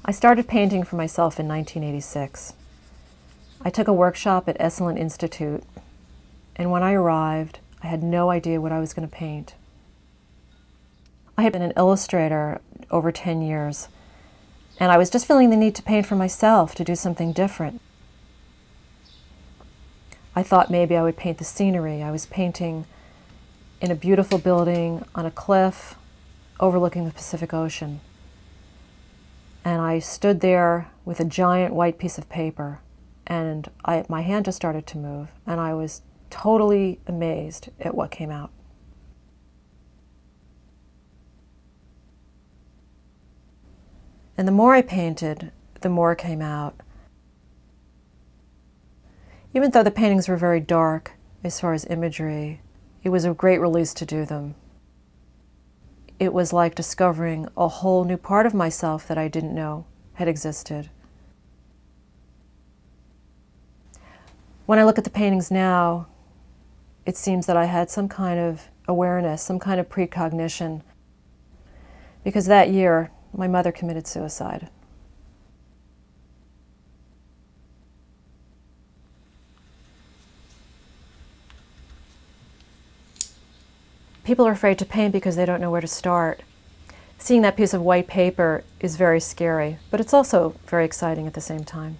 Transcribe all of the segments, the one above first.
I started painting for myself in 1986. I took a workshop at Esalen Institute, and when I arrived, I had no idea what I was going to paint. I had been an illustrator over 10 years, and I was just feeling the need to paint for myself, to do something different. I thought maybe I would paint the scenery. I was painting in a beautiful building on a cliff overlooking the Pacific Ocean. And I stood there with a giant white piece of paper, and my hand just started to move, and I was totally amazed at what came out. And the more I painted, the more came out. Even though the paintings were very dark as far as imagery, it was a great release to do them. It was like discovering a whole new part of myself that I didn't know had existed. When I look at the paintings now, it seems that I had some kind of awareness, some kind of precognition, because that year my mother committed suicide. People are afraid to paint because they don't know where to start. Seeing that piece of white paper is very scary, but it's also very exciting at the same time.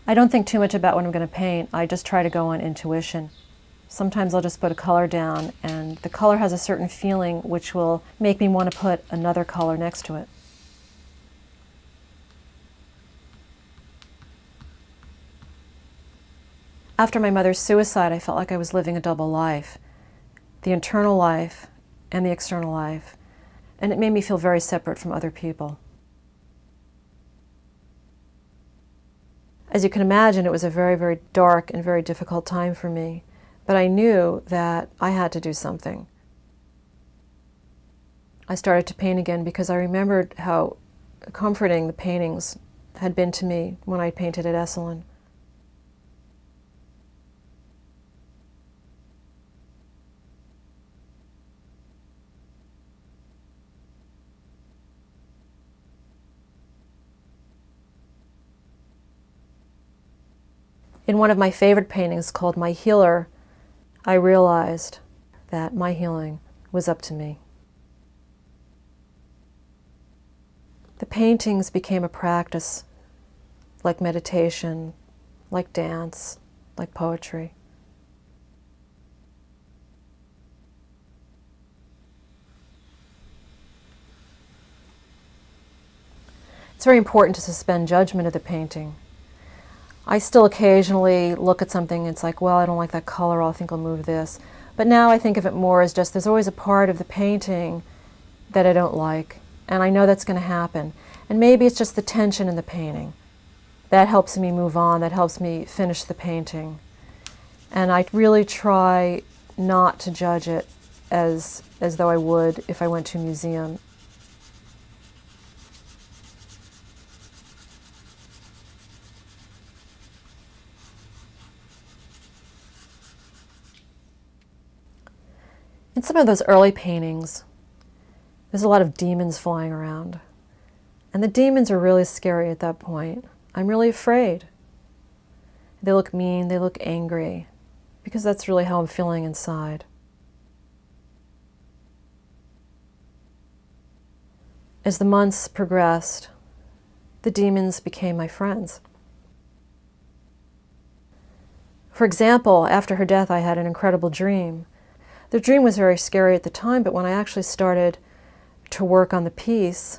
I don't think too much about what I'm going to paint. I just try to go on intuition. Sometimes I'll just put a color down, and the color has a certain feeling which will make me want to put another color next to it. After my mother's suicide, I felt like I was living a double life, the internal life and the external life, and it made me feel very separate from other people. As you can imagine, it was a very, very dark and very difficult time for me, but I knew that I had to do something. I started to paint again because I remembered how comforting the paintings had been to me when I painted at Esalen. In one of my favorite paintings called My Healer, I realized that my healing was up to me. The paintings became a practice, like meditation, like dance, like poetry. It's very important to suspend judgment of the painting. I still occasionally look at something and it's like, well, I don't like that color, I think I'll move this. But now I think of it more as just there's always a part of the painting that I don't like, and I know that's going to happen. And maybe it's just the tension in the painting. That helps me move on, that helps me finish the painting. And I really try not to judge it as though I would if I went to a museum. In some of those early paintings, there's a lot of demons flying around. And the demons are really scary at that point. I'm really afraid. They look mean, they look angry, because that's really how I'm feeling inside. As the months progressed, the demons became my friends. For example, after her death, I had an incredible dream. The dream was very scary at the time, but when I actually started to work on the piece,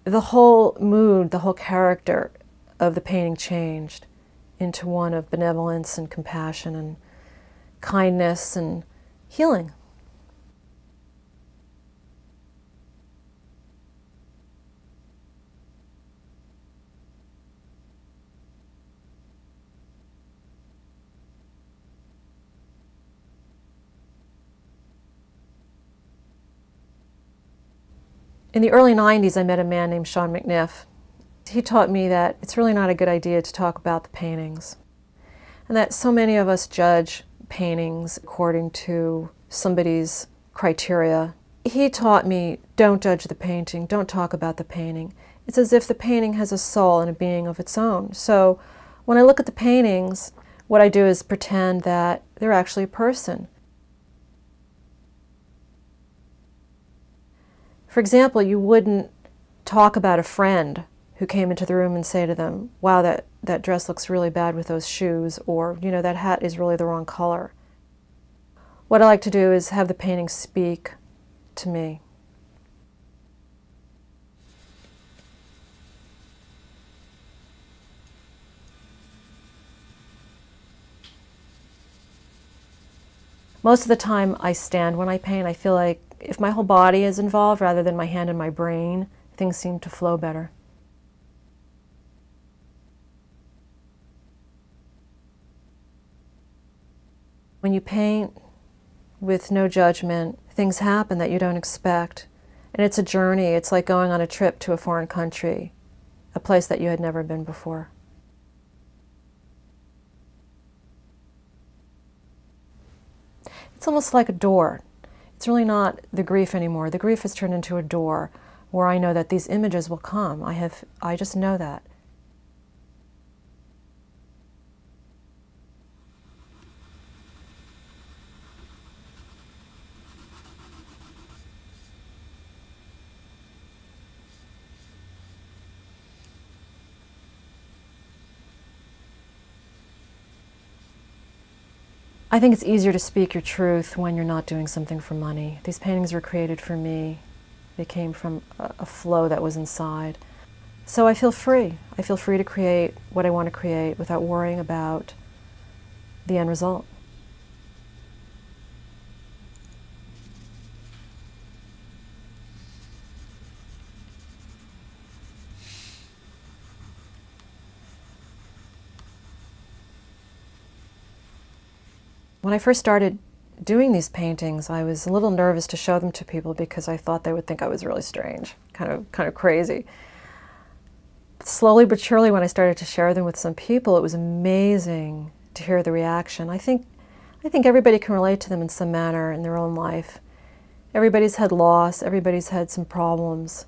the whole mood, the whole character of the painting changed into one of benevolence and compassion and kindness and healing. In the early 90s, I met a man named Sean McNiff. He taught me that it's really not a good idea to talk about the paintings. and that so many of us judge paintings according to somebody's criteria. He taught me, don't judge the painting, don't talk about the painting. It's as if the painting has a soul and a being of its own. So when I look at the paintings, what I do is pretend that they're actually a person. For example, you wouldn't talk about a friend who came into the room and say to them, wow, that dress looks really bad with those shoes, or, you know, that hat is really the wrong color. What I like to do is have the painting speak to me. Most of the time I stand when I paint. I feel like if my whole body is involved rather than my hand and my brain, things seem to flow better. When you paint with no judgment, things happen that you don't expect. And it's a journey. It's like going on a trip to a foreign country, a place that you had never been before. It's almost like a door. It's really not the grief anymore. The grief has turned into a door where I know that these images will come. I just know that. I think it's easier to speak your truth when you're not doing something for money. These paintings were created for me. They came from a flow that was inside. So I feel free. I feel free to create what I want to create without worrying about the end result. When I first started doing these paintings, I was a little nervous to show them to people because I thought they would think I was really strange, kind of crazy. But slowly but surely, when I started to share them with some people, it was amazing to hear the reaction. I think everybody can relate to them in some manner in their own life. Everybody's had loss, everybody's had some problems.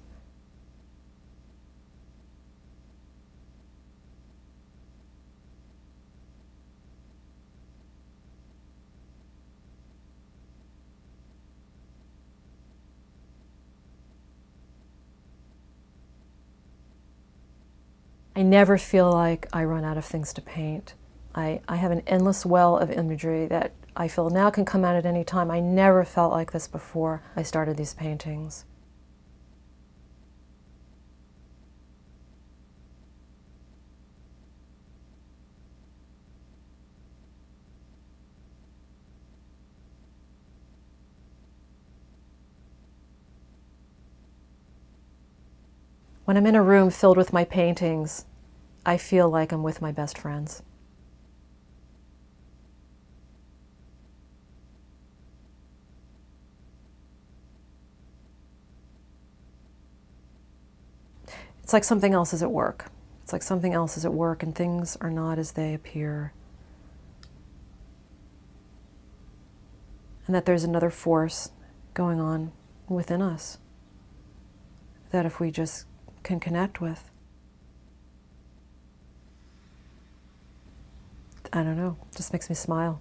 I never feel like I run out of things to paint. I have an endless well of imagery that I feel now can come out at any time. I never felt like this before I started these paintings. When I'm in a room filled with my paintings, I feel like I'm with my best friends. It's like something else is at work. It's like something else is at work and things are not as they appear. And that there's another force going on within us that if we just can connect with. I don't know, just makes me smile.